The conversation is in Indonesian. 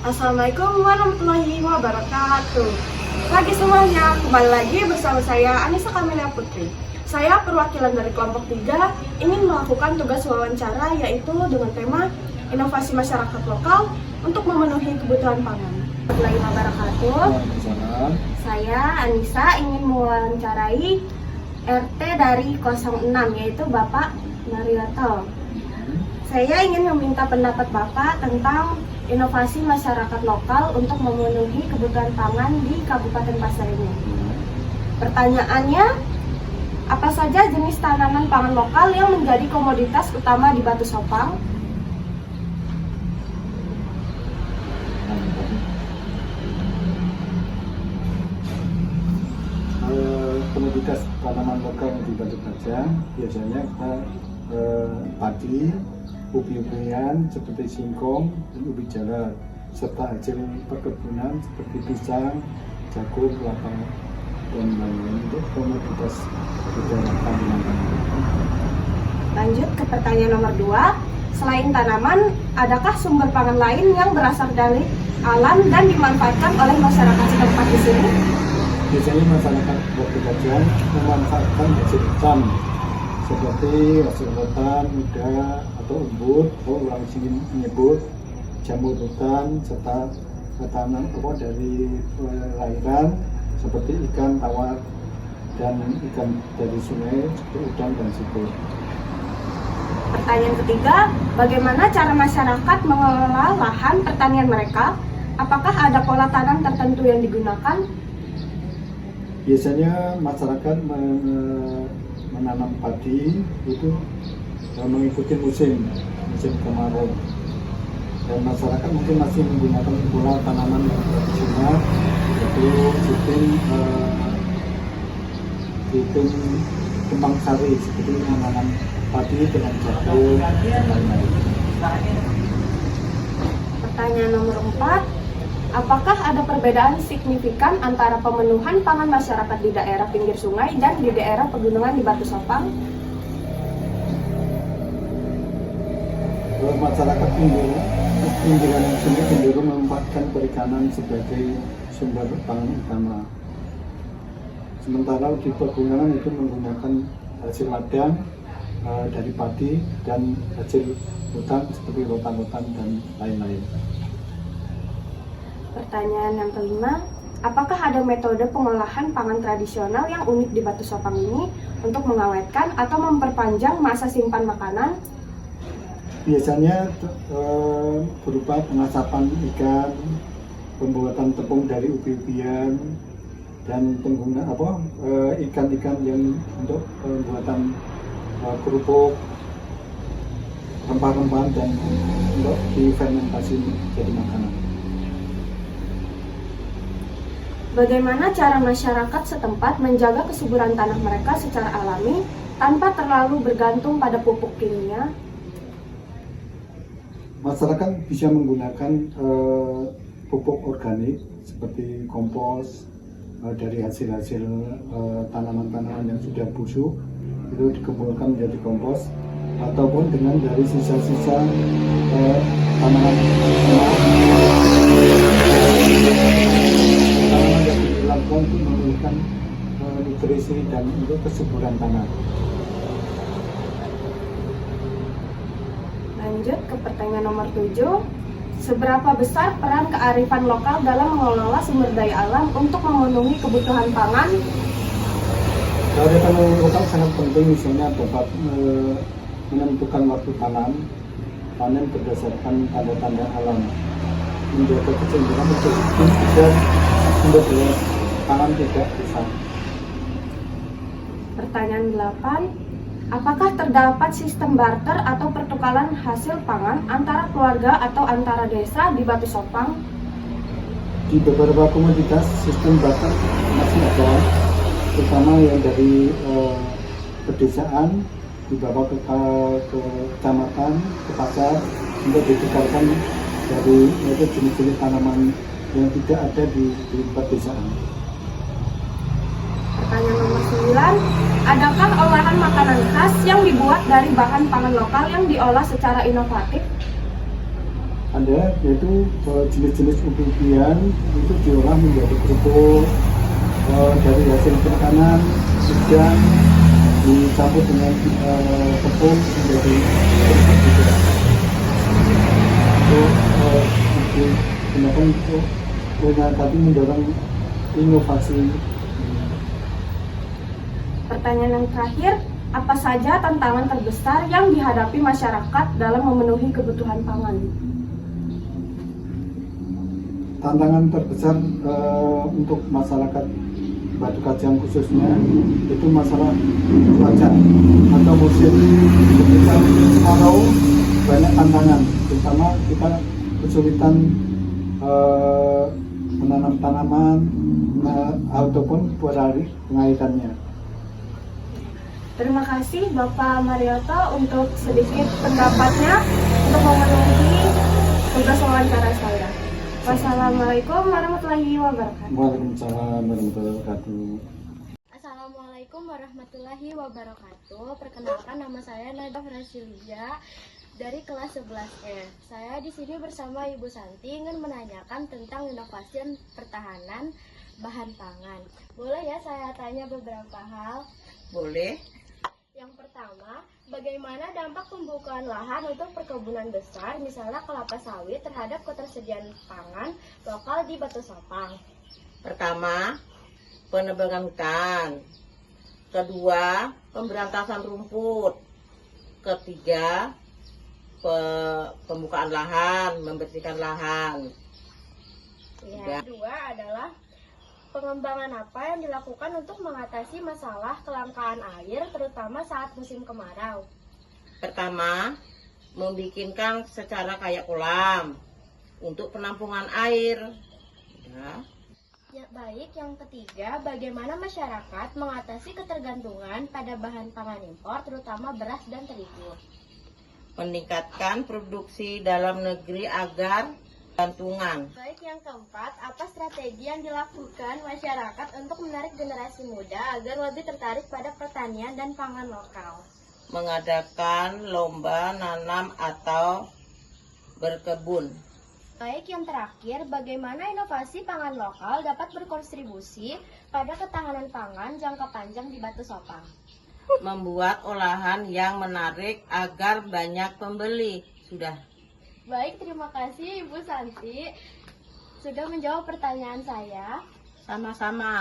Assalamualaikum warahmatullahi wabarakatuh. Pagi semuanya, kembali lagi bersama saya Anissa Kamelia Putri. Saya perwakilan dari kelompok 3 ingin melakukan tugas wawancara yaitu dengan tema inovasi masyarakat lokal untuk memenuhi kebutuhan pangan. Warahmatullahi wabarakatuh. Saya Anissa ingin mewawancarai RT dari 06 yaitu Bapak Mariato. Saya ingin meminta pendapat Bapak tentang inovasi masyarakat lokal untuk memenuhi kebutuhan pangan di Kabupaten Pasar ini. Pertanyaannya, apa saja jenis tanaman pangan lokal yang menjadi komoditas utama di Batu Sopang? Komoditas tanaman lokal di Batu Gajah biasanya kita padi, ubi-ubian seperti singkong dan ubi jalar, serta hasil perkebunan seperti pisang, jagung, kelapa, dan lain-lain untuk komoditas budaya tanaman. Lanjut ke pertanyaan nomor 2. Selain tanaman, adakah sumber pangan lain yang berasal dari alam dan dimanfaatkan oleh masyarakat setempat di sini? Biasanya masyarakat Batu Gajah memanfaatkan hasil hutan seperti hasil hutan, muda, atau umbut, atau orang sini menyebut jamur hutan, serta tanaman dari perairan seperti ikan tawar dan ikan dari sungai seperti udang dan siput. Pertanyaan ketiga, bagaimana cara masyarakat mengelola lahan pertanian mereka? Apakah ada pola tanam tertentu yang digunakan? Biasanya masyarakat menanam padi itu mengikuti musim kemarau, dan masyarakat mungkin masih menggunakan pola tanaman yang tradisional yaitu sistem kembang sari seperti menanam padi dengan jagung dan lain-lain. Pertanyaan nomor 4, apakah ada perbedaan signifikan antara pemenuhan pangan masyarakat di daerah pinggir sungai dan di daerah pegunungan di Batu Sopang? Masyarakat pinggiran sungai cenderung memanfaatkan perikanan sebagai sumber pangan utama. Sementara di pegunungan itu menggunakan hasil ladang dari padi dan hasil hutan seperti rotan-rotan dan lain-lain. Pertanyaan yang kelima, apakah ada metode pengolahan pangan tradisional yang unik di Batu Sopang ini untuk mengawetkan atau memperpanjang masa simpan makanan? Biasanya berupa pengasapan ikan, pembuatan tepung dari ubi-ubian, dan penggunaan ikan-ikan yang untuk pembuatan kerupuk, rempah-rempahan, dan untuk difermentasi jadi makanan. Bagaimana cara masyarakat setempat menjaga kesuburan tanah mereka secara alami tanpa terlalu bergantung pada pupuk kimia? Masyarakat bisa menggunakan pupuk organik seperti kompos dari hasil-hasil tanaman-tanaman yang sudah busuk, itu dikumpulkan menjadi kompos, ataupun dengan dari sisa-sisa tanaman yang dilakukan untuk memulihkan nutrisi dan untuk kesuburan tanah. Lanjut ke pertanyaan nomor 7. Seberapa besar peran kearifan lokal dalam mengelola sumber daya alam untuk memenuhi kebutuhan pangan? Kearifan lokal sangat penting, misalnya dapat menentukan waktu tanam, panen berdasarkan tanda-tanda alam, menjaga kecenderungan produktif agar sumber daya tanam tidak rusak. Pertanyaan 8. Apakah terdapat sistem barter atau pertukaran hasil pangan antara keluarga atau antara desa di Batu Sopang? Di beberapa komoditas sistem barter masih ada, terutama yang dari pedesaan dibawa ke kecamatan, ke pasar untuk ditukarkan dari jenis-jenis tanaman yang tidak ada di pedesaan. Pertanyaan nomor 9, adakah olahan makanan khas yang dibuat dari bahan pangan lokal yang diolah secara inovatif? ada, yaitu jenis-jenis umbi-umbian itu diolah menjadi kerupuk, dari hasil penekanan udang dicampur dengan tepung menjadi kerupuk juga. Itu digunakan untuk tadi mendorong inovasi. Pertanyaan yang terakhir, apa saja tantangan terbesar yang dihadapi masyarakat dalam memenuhi kebutuhan pangan? Tantangan terbesar untuk masyarakat Batu Kajan khususnya itu masalah cuaca atau musim. Ketika kemarau banyak tantangan, terutama kita kesulitan menanam tanaman ataupun pengairannya. Terima kasih Bapak Marioto untuk sedikit pendapatnya untuk memenuhi tugas wawancara saya. Wassalamualaikum warahmatullahi wabarakatuh. Waalaikumsalam warahmatullahi wabarakatuh. Assalamualaikum warahmatullahi wabarakatuh. Perkenalkan, nama saya Nada Frasilia dari kelas 11E. Saya di sini bersama Ibu Santi ingin menanyakan tentang inovasi pertahanan bahan pangan. Boleh ya saya tanya beberapa hal? Boleh. Yang pertama, bagaimana dampak pembukaan lahan untuk perkebunan besar, misalnya kelapa sawit, terhadap ketersediaan pangan lokal di Batu Sopang? Pertama, penebangan hutan. Kedua, pemberantasan rumput. Ketiga, pembukaan lahan, membersihkan lahan. Ya. Kedua adalah pengembangan apa yang dilakukan untuk mengatasi masalah kelangkaan air, terutama saat musim kemarau? Pertama, membikinkan secara kayak kolam untuk penampungan air. Ya, baik. Yang ketiga, bagaimana masyarakat mengatasi ketergantungan pada bahan pangan impor, terutama beras dan terigu? Meningkatkan produksi dalam negeri agar gantungan. Baik, yang keempat, apa strategi yang dilakukan masyarakat untuk menarik generasi muda agar lebih tertarik pada pertanian dan pangan lokal? Mengadakan lomba nanam atau berkebun. Baik, yang terakhir, bagaimana inovasi pangan lokal dapat berkontribusi pada ketahanan pangan jangka panjang di Batu Sopang? Membuat olahan yang menarik agar banyak pembeli. Sudah. Baik, terima kasih Ibu Santi sudah menjawab pertanyaan saya. Sama-sama.